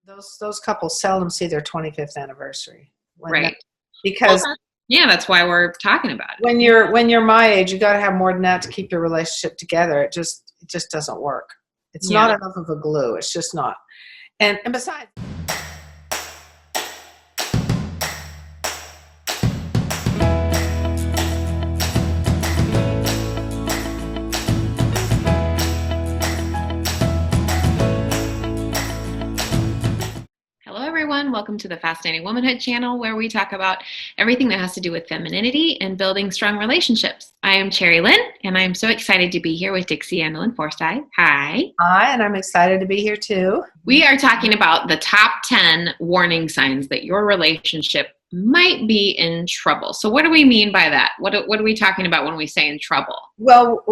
Those couples seldom see their 25th anniversary. Right. Because yeah, that's why we're talking about it. When you're my age, you got to have more than that to keep your relationship together. It just doesn't work. It's not enough of a glue. It's just not. And besides. Welcome to the Fascinating Womanhood channel, where we talk about everything that has to do with femininity and building strong relationships. I am Cherry Lynn, and I am so excited to be here with Dixie, Andelin, Forsyth. Hi. Hi, and I'm excited to be here too. We are talking about the top 10 warning signs that your relationship might be in trouble. So what do we mean by that? What are we talking about when we say in trouble? Well,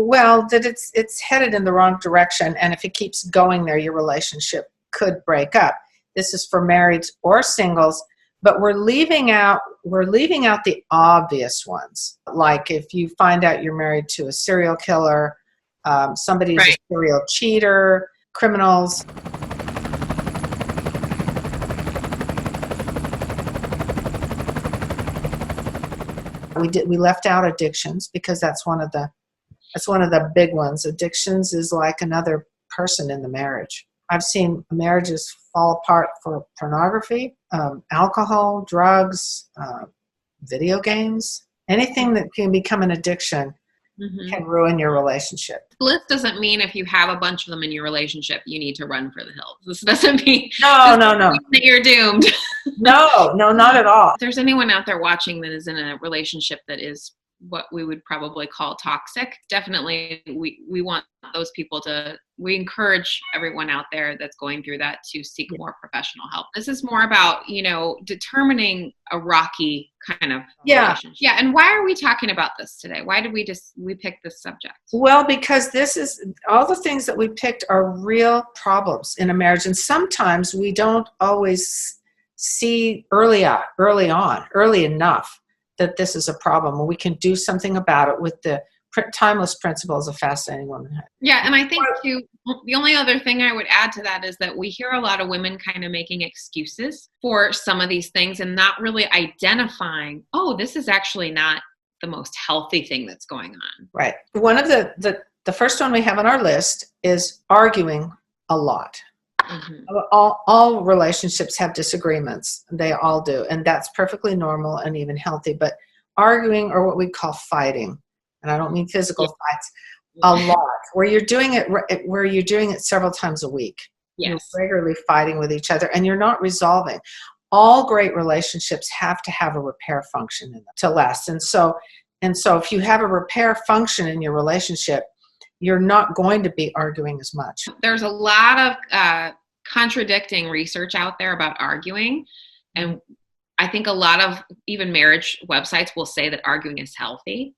that it's headed in the wrong direction, and if it keeps going there, your relationship could break up. This is for marrieds or singles, but we're leaving out the obvious ones. Like if you find out you're married to a serial killer, somebody who's a serial cheater, criminals. We left out addictions because that's one of the big ones. Addictions is like another person in the marriage. I've seen marriages fall apart for pornography, alcohol, drugs, video games. Anything that can become an addiction can ruin your relationship. This doesn't mean if you have a bunch of them in your relationship, you need to run for the hills. This doesn't mean no. that you're doomed. No, not at all. If there's anyone out there watching that is in a relationship that is what we would probably call toxic, definitely we want those people we encourage everyone out there that's going through that to seek more professional help. This is more about, determining a rocky kind of relationship. Yeah. And why are we talking about this today? Why did we pick this subject? Well, because this is all the things that we picked are real problems in a marriage. And sometimes we don't always see early enough that this is a problem, and we can do something about it with the timeless principles of Fascinating Womanhood. Yeah, and I think too, the only other thing I would add to that is that we hear a lot of women kind of making excuses for some of these things and not really identifying, this is actually not the most healthy thing that's going on. Right. One of the first one we have on our list is arguing a lot. Mm-hmm. All relationships have disagreements. They all do. And that's perfectly normal and even healthy. But arguing, or what we call fighting, and I don't mean physical fights, a lot, where you're doing it several times a week. Yes. You're regularly fighting with each other and you're not resolving. All great relationships have to have a repair function in them to last. And so if you have a repair function in your relationship, you're not going to be arguing as much. There's a lot of contradicting research out there about arguing. And I think a lot of even marriage websites will say that arguing is healthy.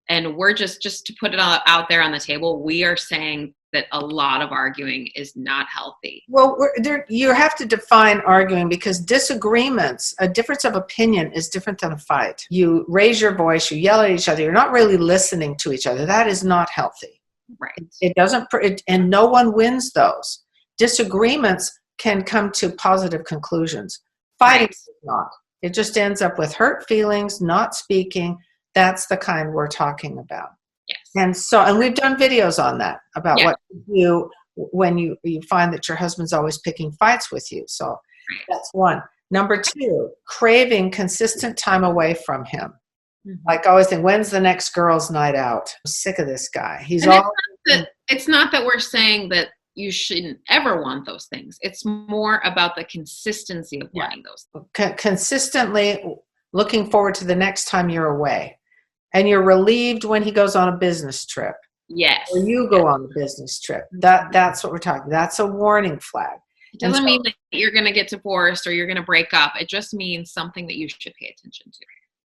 And we're just to put it all out there on the table, we are saying that a lot of arguing is not healthy. Well, you have to define arguing, because disagreements, a difference of opinion is different than a fight. You raise your voice, you yell at each other, you're not really listening to each other. That is not healthy. Right. It doesn't, and no one wins those. Disagreements can come to positive conclusions. Fighting is not. It just ends up with hurt feelings, not what that's the kind we're talking about. Yes. And we've done videos on that about what to do when you find that your husband's always picking fights with you. So that's one. Number two, craving consistent time away from him. Mm-hmm. Like always think, when's the next girls' night out? I'm sick of this guy. It's not that we're saying that you shouldn't ever want those things. It's more about the consistency of wanting those things. Consistently looking forward to the next time you're away. And you're relieved when he goes on a business trip. Yes. Or you go on a business trip. That's what we're talking. That's a warning flag. It doesn't mean that you're going to get divorced or you're going to break up. It just means something that you should pay attention to.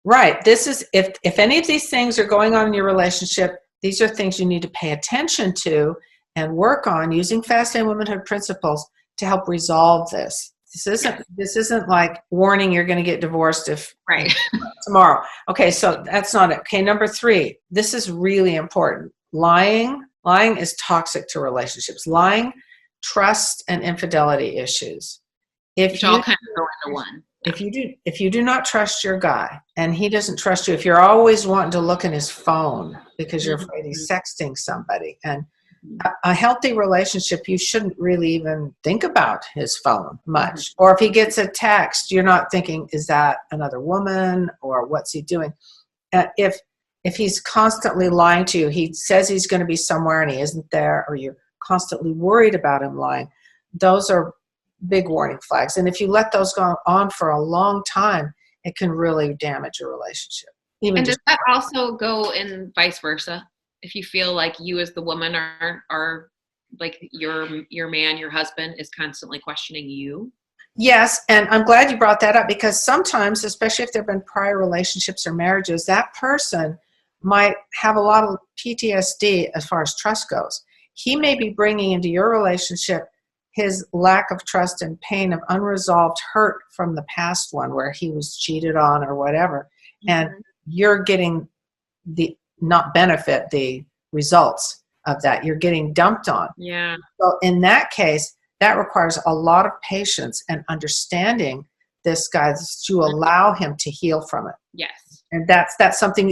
Right. This is, if any of these things are going on in your relationship, these are things you need to pay attention to and work on using Fascinating Womanhood principles to help resolve this. This isn't like warning you're going to get divorced tomorrow. Okay, so that's not it. Okay, number 3. This is really important. Lying is toxic to relationships. Lying, trust, and infidelity issues. which all kind of go into one. If you do not trust your guy and he doesn't trust you, if you're always wanting to look in his phone because you're afraid he's sexting somebody, and a healthy relationship, you shouldn't really even think about his phone much. Or if he gets a text, you're not thinking, is that another woman or what's he doing? If he's constantly lying to you, he says he's going to be somewhere and he isn't there, or you're constantly worried about him lying, those are big warning flags. And if you let those go on for a long time, it can really damage a relationship. And does that also go in vice versa? If you feel like you as the woman are like your man, your husband is constantly questioning you? Yes, and I'm glad you brought that up, because sometimes, especially if there have been prior relationships or marriages, that person might have a lot of PTSD as far as trust goes. He may be bringing into your relationship his lack of trust and pain of unresolved hurt from the past one where he was cheated on or whatever. And you're getting not benefit the results of that. You're getting dumped on. Yeah. So in that case, that requires a lot of patience and understanding this guy to allow him to heal from it. Yes. And that's something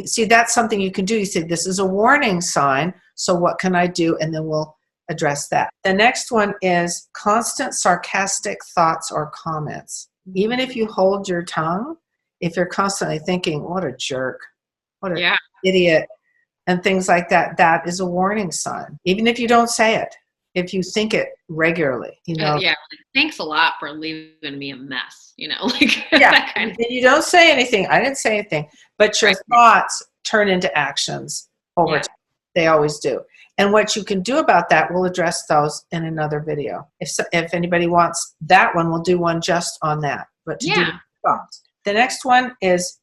you can do. You say, this is a warning sign. So what can I do? And then we'll address that. The next one is constant sarcastic thoughts or comments. Even if you hold your tongue, if you're constantly thinking, what a jerk, what an idiot, and things like that, that is a warning sign. Even if you don't say it, if you think it regularly, thanks a lot for leaving me a mess, like that kind of thing. You don't say anything. I didn't say anything, but your thoughts turn into actions over time. They always do. And what you can do about that, we'll address those in another video. If anybody wants that one, we'll do one just on that. But do thoughts. The next one is,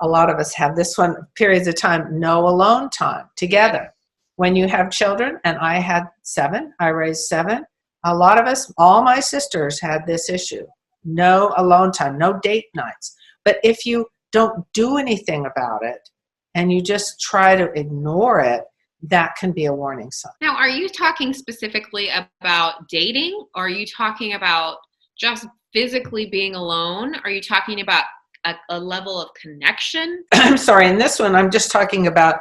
a lot of us have this one, periods of time, no alone time together. When you have children, and I had 7, I raised 7, a lot of us, all my sisters had this issue. No alone time, no date nights. But if you don't do anything about it and you just try to ignore it, that can be a warning sign. Now, are you talking specifically about dating? Or are you talking about just physically being alone? Are you talking about a level of connection? I'm sorry, in this one, I'm just talking about,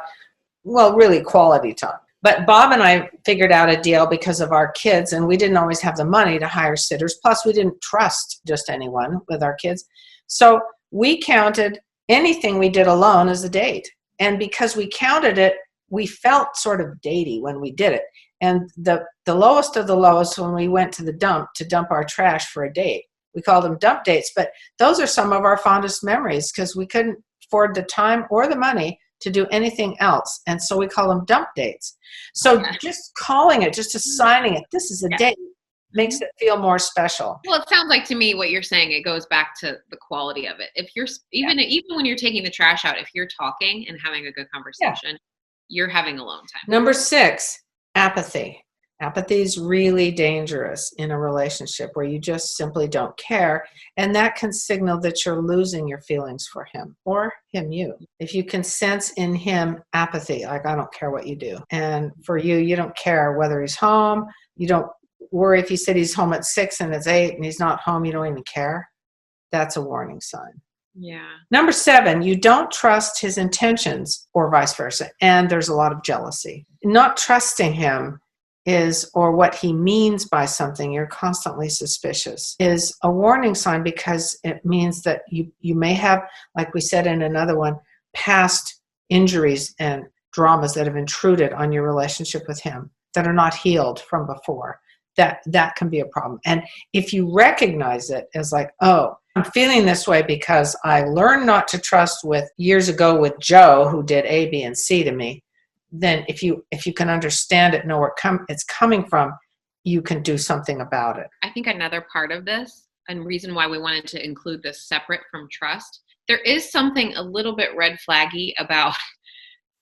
really quality time. But Bob and I figured out a deal because of our kids, and we didn't always have the money to hire sitters. Plus, we didn't trust just anyone with our kids. So we counted anything we did alone as a date. And because we counted it, we felt sort of datey when we did it. And the lowest of the lowest, when we went to the dump to dump our trash for a date, we called them dump dates. But those are some of our fondest memories because we couldn't afford the time or the money to do anything else. And so we call them dump dates. So just calling it, just assigning it, this is a date, makes it feel more special. Well, it sounds like to me what you're saying, it goes back to the quality of it. If you're, even when you're taking the trash out, if you're talking and having a good conversation, you're having alone time. Number 6, apathy. Apathy is really dangerous in a relationship where you just simply don't care. And that can signal that you're losing your feelings for him or him, you. If you can sense in him apathy, like, I don't care what you do. And for you, you don't care whether he's home. You don't worry if he said he's home at 6 and it's 8 and he's not home. You don't even care. That's a warning sign. Yeah. Number 7, you don't trust his intentions or vice versa. And there's a lot of jealousy. Not trusting him or what he means by something, you're constantly suspicious, is a warning sign, because it means that you may have, like we said in another one, past injuries and dramas that have intruded on your relationship with him that are not healed from before. That can be a problem. And if you recognize it as like, oh, I'm feeling this way because I learned not to trust years ago with Joe, who did A, B, and C to me, then if you can understand it, know where it's coming from, you can do something about it. I think another part of this, and reason why we wanted to include this separate from trust, there is something a little bit red flaggy about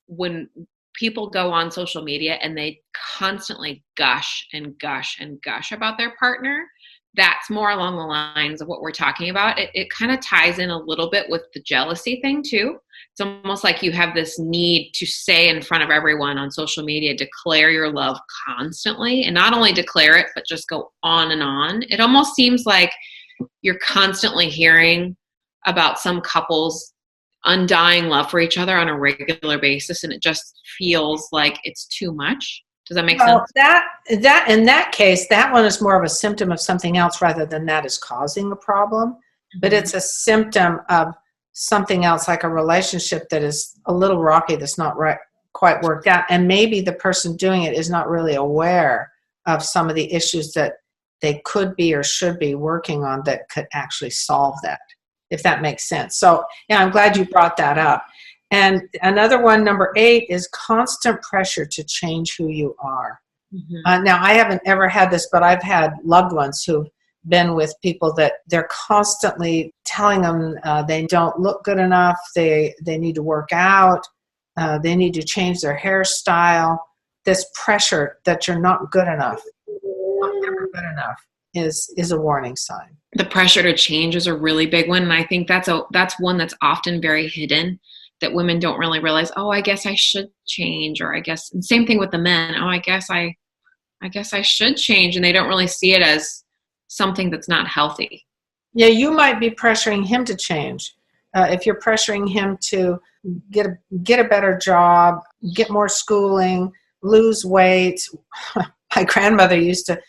when people go on social media and they constantly gush and gush and gush about their partner. that's more along the lines of what we're talking about. It kind of ties in a little bit with the jealousy thing too. It's almost like you have this need to say in front of everyone on social media, declare your love constantly, and not only declare it, but just go on and on. It almost seems like you're constantly hearing about some couple's undying love for each other on a regular basis, and it just feels like it's too much. Does that make sense? That in that case, that one is more of a symptom of something else rather than that is causing a problem. But it's a symptom of something else, like a relationship that is a little rocky, that's not quite worked out. And maybe the person doing it is not really aware of some of the issues that they could be or should be working on that could actually solve that, if that makes sense. So, yeah, I'm glad you brought that up. And another one, number 8, is constant pressure to change who you are. Now, I haven't ever had this, but I've had loved ones who've been with people that they're constantly telling them they don't look good enough, they need to work out, they need to change their hairstyle. This pressure that you're not good enough, not ever good enough, is a warning sign. The pressure to change is a really big one, and I think that's one that's often very hidden, that women don't really realize. Oh, I guess I should change, or I guess, and same thing with the men. Oh, I guess I should change, and they don't really see it as something that's not healthy. Yeah, you might be pressuring him to change. If you're pressuring him to get a better job, get more schooling, lose weight. My grandmother used to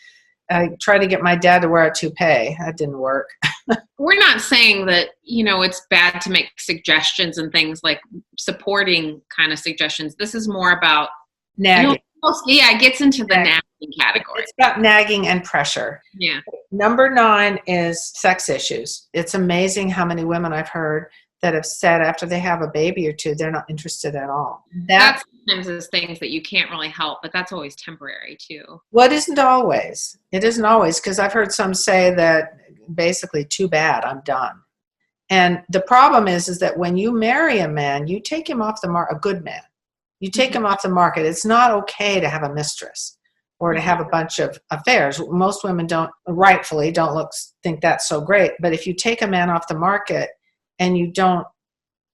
try to get my dad to wear a toupee. That didn't work. We're not saying that, it's bad to make suggestions and things, like supporting kind of suggestions. This is more about nagging. It gets into the nagging category. It's about nagging and pressure. Yeah. Number 9 is sex issues. It's amazing how many women I've heard that have said after they have a baby or two, they're not interested at all. That sometimes is things that you can't really help, but that's always temporary too. Well, it isn't always. It isn't always, because I've heard some say that basically, too bad, I'm done. And the problem is that when you marry a man, you take him off the market, a good man. You take him off the market. It's not okay to have a mistress or to have a bunch of affairs. Most women rightfully don't think that's so great. But if you take a man off the market and you don't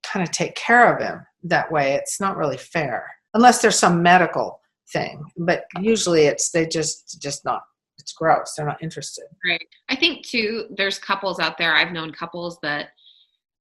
kind of take care of him that way, it's not really fair, unless there's some medical thing. But usually it's not. It's gross. They're not interested. Right. I think too, there's couples out there. I've known couples that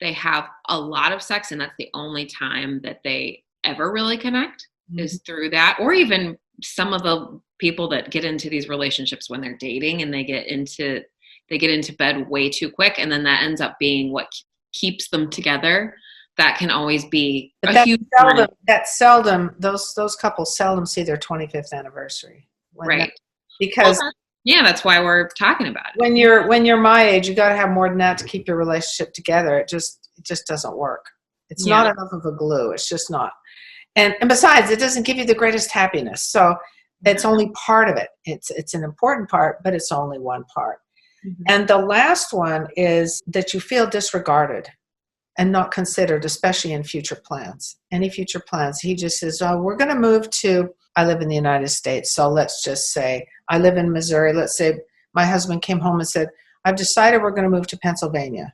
they have a lot of sex, and that's the only time that they ever really connect is through that. Or even some of the people that get into these relationships when they're dating, and they get into bed way too quick, and then that ends up being what keeps them together. That can always be huge seldom. That's seldom. Those couples seldom see their 25th anniversary. Right. Because that's why we're talking about it. When you're my age, you got to have more than that to keep your relationship together. It just doesn't work. It's not enough of a glue. It's just not. And besides, it doesn't give you the greatest happiness. So it's only part of it. It's an important part, but it's only one part. And the last one is that you feel disregarded and not considered, especially in future plans. Any future plans. He just says, oh, we're going to move I live in the United States, so let's just say I live in Missouri. Let's say my husband came home and said, I've decided we're going to move to Pennsylvania.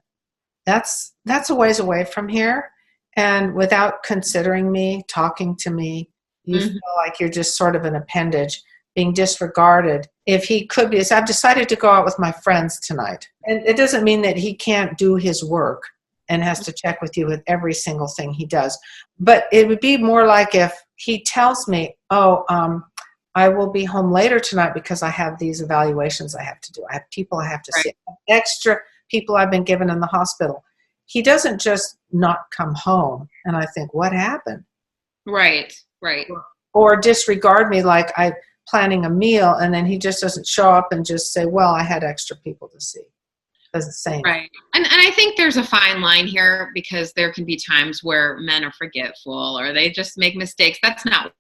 That's a ways away from here. And without considering me, talking to me, you feel like you're just sort of an appendage, being disregarded. If he could be, I've decided to go out with my friends tonight. And it doesn't mean that he can't do his work and has to check with you with every single thing he does. But it would be more like if he tells me, I will be home later tonight because I have these evaluations I have to do. I have people I have to see. Extra people I've been given in the hospital. He doesn't just not come home and I think, what happened? Right. Or disregard me like I'm planning a meal, and then he just doesn't show up and just say, well, I had extra people to see. Doesn't say anything. Right. And I think there's a fine line here, because there can be times where men are forgetful or they just make mistakes. That's not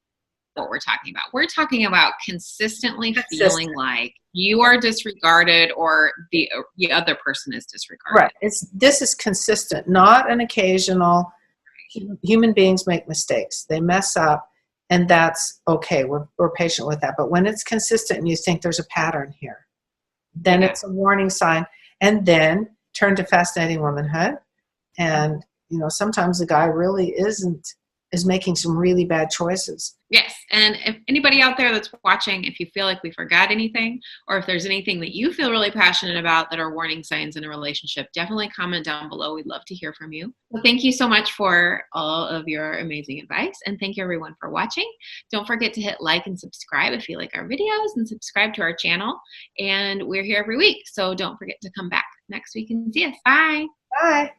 what we're talking about. We're talking about consistently feeling like you are disregarded or the other person is disregarded. Right. This is consistent, not an occasional. Human beings make mistakes. They mess up, and that's okay. We're patient with that. But when it's consistent and you think there's a pattern here, then Yeah. it's a warning sign. And then turn to Fascinating Womanhood. And, you know, sometimes the guy really is making some really bad choices. Yes. And if anybody out there that's watching, if you feel like we forgot anything, or if there's anything that you feel really passionate about that are warning signs in a relationship, definitely comment down below. We'd love to hear from you. Well, thank you so much for all of your amazing advice. And thank you everyone for watching. Don't forget to hit like and subscribe if you like our videos, and subscribe to our channel. And we're here every week. So don't forget to come back next week and see us. Bye. Bye.